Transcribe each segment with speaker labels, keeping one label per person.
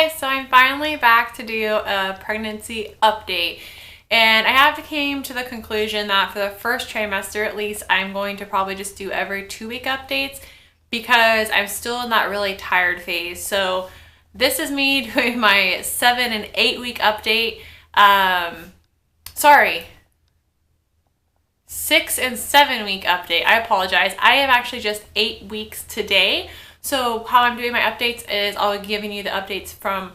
Speaker 1: guys, so I'm finally back to do a pregnancy update, and I have came to the conclusion that for the first trimester at least, I'm going to probably just do every 2-week updates because I'm still in that really tired phase. So this is me doing my 7 and 8 week update. 6 and 7 week update. I apologize. I have actually just 8 weeks today. So how I'm doing my updates is I'll be giving you the updates from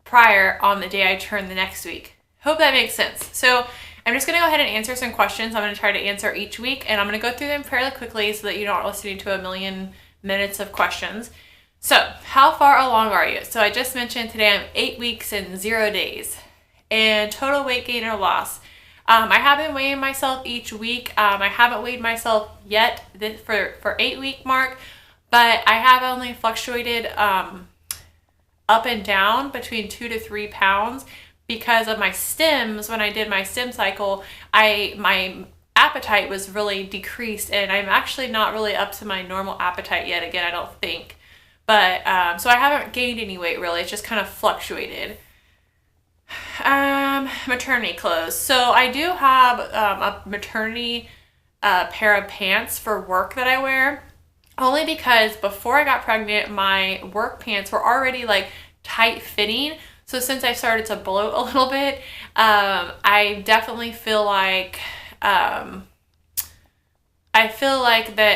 Speaker 1: prior on the day I turn the next week. Hope that makes sense. So I'm just going to go ahead and answer some questions. I'm going to try to answer each week, and I'm going to go through them fairly quickly so that you're not listening to a million minutes of questions. So how far along are you? So I just mentioned today I'm 8 weeks and 0 days. And total weight gain or loss. I have been weighing myself each week. I haven't weighed myself yet for 8 week mark. But I have only fluctuated up and down between 2 to 3 pounds because of my stims. When I did my stim cycle, my appetite was really decreased, and I'm actually not really up to my normal appetite yet. Again, I don't think. But so I haven't gained any weight really. It's just kind of fluctuated. Maternity clothes. So I do have a maternity pair of pants for work that I wear. Only because before I got pregnant, my work pants were already like tight fitting. So since I started to bloat a little bit, I definitely feel like that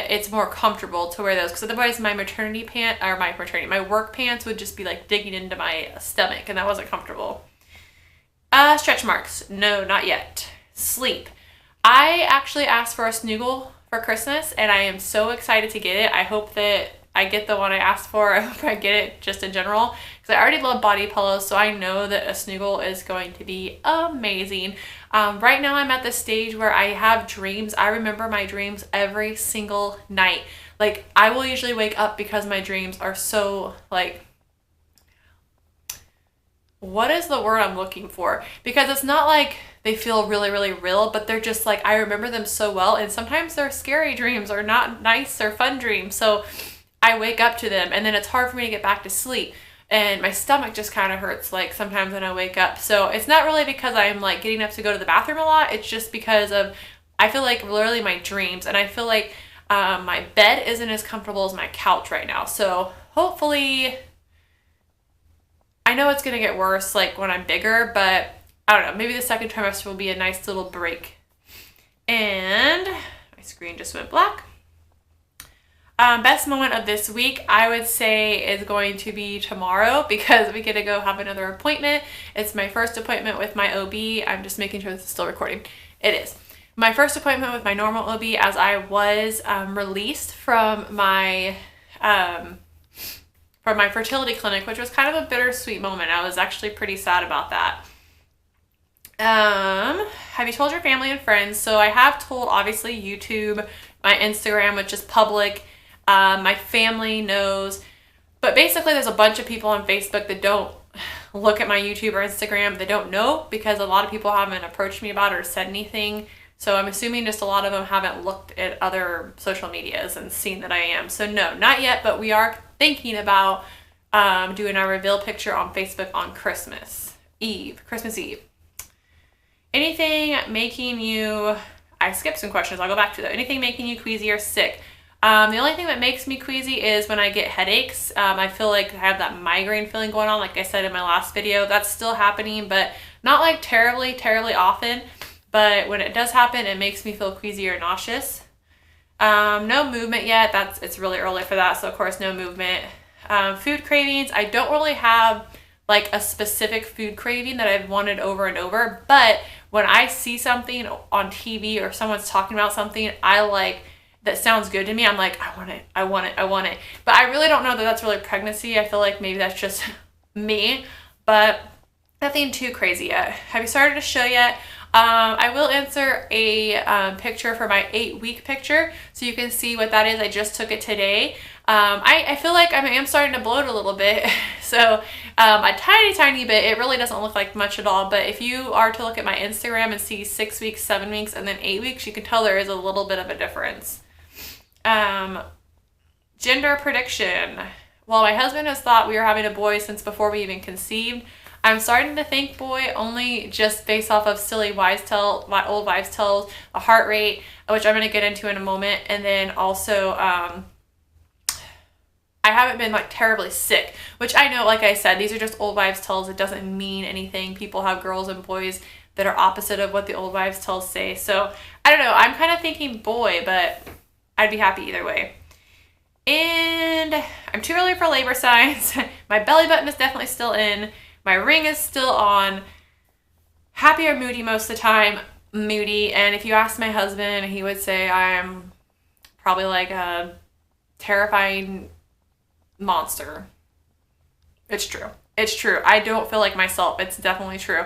Speaker 1: it's more comfortable to wear those, because otherwise my my work pants would just be like digging into my stomach, and that wasn't comfortable. Stretch marks. No, not yet. Sleep. I actually asked for a snuggle for Christmas, and I am so excited to get it. I hope that I get the one I asked for. I hope I get it just in general, because I already love body pillows, so I know that a snuggle is going to be amazing. Right now I'm at the stage where I have dreams. I remember my dreams every single night. Like, I will usually wake up because my dreams are so like, what is the word I'm looking for? Because it's not like they feel really, really real, but they're just like, I remember them so well. And sometimes they're scary dreams or not nice or fun dreams. So I wake up to them, and then it's hard for me to get back to sleep. And my stomach just kind of hurts like sometimes when I wake up. So it's not really because I'm like getting up to go to the bathroom a lot. It's just because of, I feel like literally my dreams. And I feel like my bed isn't as comfortable as my couch right now. So hopefully, I know it's going to get worse like when I'm bigger, but I don't know, maybe the second trimester will be a nice little break. And my screen just went black. Best moment of this week, I would say, is going to be tomorrow, because we get to go have another appointment. It's my first appointment with my OB. I'm just making sure this is still recording. It is. My first appointment with my normal OB, as I was released from my fertility clinic, which was kind of a bittersweet moment. I was actually pretty sad about that. Have you told your family and friends? So I have told, obviously, YouTube, my Instagram, which is public. My family knows, but basically there's a bunch of people on Facebook that don't look at my YouTube or Instagram. They don't know, because a lot of people haven't approached me about it or said anything. So I'm assuming just a lot of them haven't looked at other social medias and seen that I am. So no, not yet, but we are thinking about doing our reveal picture on Facebook on Christmas Eve. Anything making you, I skipped some questions, I'll go back to that. Anything making you queasy or sick? The only thing that makes me queasy is when I get headaches. I feel like I have that migraine feeling going on, like I said in my last video. That's still happening, but not like terribly, terribly often. But when it does happen, it makes me feel queasy or nauseous. No movement yet. It's really early for that, so of course no movement. Food cravings. I don't really have like a specific food craving that I've wanted over and over, but when I see something on TV or someone's talking about something that sounds good to me, I'm like, I want it. But I really don't know that that's really pregnancy. I feel like maybe that's just me, but nothing too crazy yet. Have you started a show yet? I will answer a picture for my 8 week picture, so you can see what that is. I just took it today. I feel like I am starting to bloat a little bit, so a tiny bit. It really doesn't look like much at all, but if you are to look at my Instagram and see 6 weeks, 7 weeks, and then 8 weeks, you can tell there is a little bit of a difference. Gender prediction. While my husband has thought we were having a boy since before we even conceived, I'm starting to think boy only just based off of silly my old wives' tales, a heart rate, which I'm going to get into in a moment, and then also I haven't been like terribly sick, which I know, like I said, these are just old wives' tales. It doesn't mean anything. People have girls and boys that are opposite of what the old wives' tales say. So I don't know. I'm kind of thinking boy, but I'd be happy either way. And I'm too early for labor signs. My belly button is definitely still in. My ring is still on. Happy or moody most of the time. Moody. And if you ask my husband, he would say I'm probably like a terrifying monster. It's true. It's true. I don't feel like myself. It's definitely true.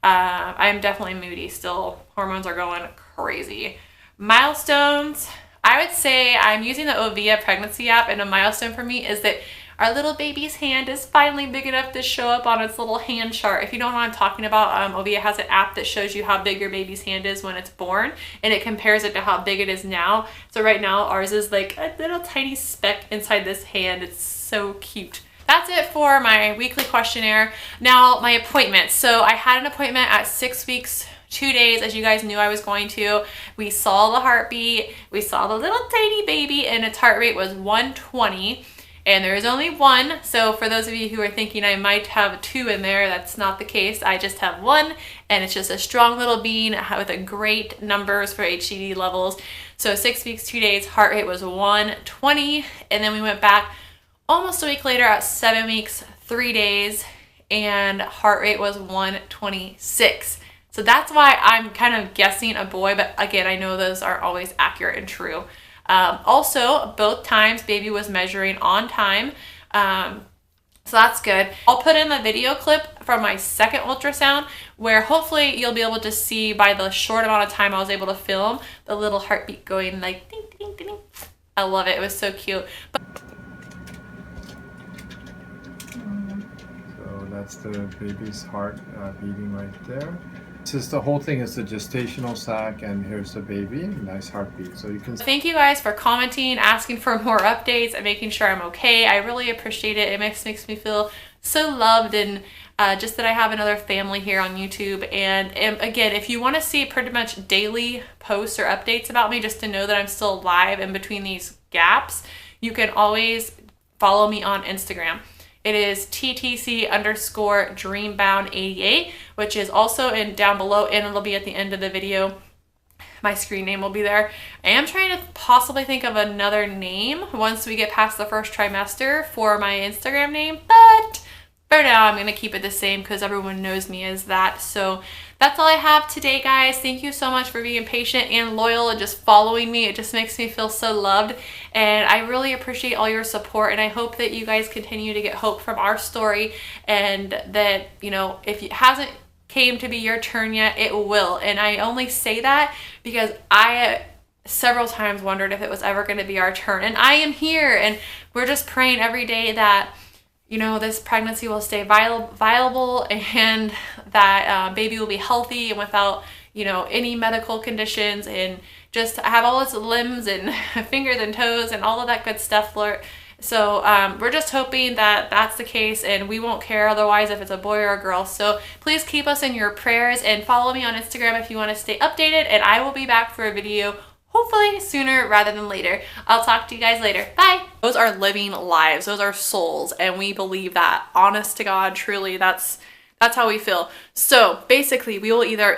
Speaker 1: I'm definitely moody still. Hormones are going crazy. Milestones. I would say I'm using the Ovia pregnancy app, and a milestone for me is that our little baby's hand is finally big enough to show up on its little hand chart. If you don't know what I'm talking about, Ovia has an app that shows you how big your baby's hand is when it's born, and it compares it to how big it is now. So right now ours is like a little tiny speck inside this hand. It's so cute. That's it for my weekly questionnaire. Now my appointments. So I had an appointment at 6 weeks, 2 days, as you guys knew I was going to. We saw the heartbeat. We saw the little tiny baby, and its heart rate was 120. And there is only one. So for those of you who are thinking I might have 2 in there, that's not the case. I just have 1, and it's just a strong little bean with a great numbers for HCG levels. So 6 weeks, 2 days, heart rate was 120. And then we went back almost a week later at 7 weeks, 3 days, and heart rate was 126. So that's why I'm kind of guessing a boy, but again, I know those aren't always accurate and true. Also, both times baby was measuring on time. So that's good. I'll put in the video clip from my second ultrasound where hopefully you'll be able to see by the short amount of time I was able to film the little heartbeat going like ding, ding, ding, ding. I love it. It was so cute.
Speaker 2: So that's the baby's heart beating right there. Just the whole thing is the gestational sac, and here's the baby. Nice heartbeat. So you can.
Speaker 1: Thank you guys for commenting, asking for more updates, and making sure I'm okay. I really appreciate it. It makes me feel so loved, and just that I have another family here on YouTube. And again, if you want to see pretty much daily posts or updates about me, just to know that I'm still alive in between these gaps, you can always follow me on Instagram. It is TTC_dreambound88, which is also down below, and it'll be at the end of the video. My screen name will be there. I am trying to possibly think of another name once we get past the first trimester for my Instagram name, but for now I'm going to keep it the same because everyone knows me as that. So that's all I have today, guys. Thank you so much for being patient and loyal and just following me. It just makes me feel so loved, and I really appreciate all your support, and I hope that you guys continue to get hope from our story, and that, you know, if it hasn't came to be your turn yet, it will. And I only say that because I several times wondered if it was ever going to be our turn, and I am here, and we're just praying every day that, you know, this pregnancy will stay viable, and that baby will be healthy and without, you know, any medical conditions, and just have all its limbs and fingers and toes and all of that good stuff, Lord. So we're just hoping that that's the case, and we won't care otherwise if it's a boy or a girl. So please keep us in your prayers, and follow me on Instagram if you want to stay updated, and I will be back for a video hopefully sooner rather than later. I'll talk to you guys later. Bye. Those are living lives. Those are souls. And we believe that. Honest to God, truly, that's how we feel. So basically, we will either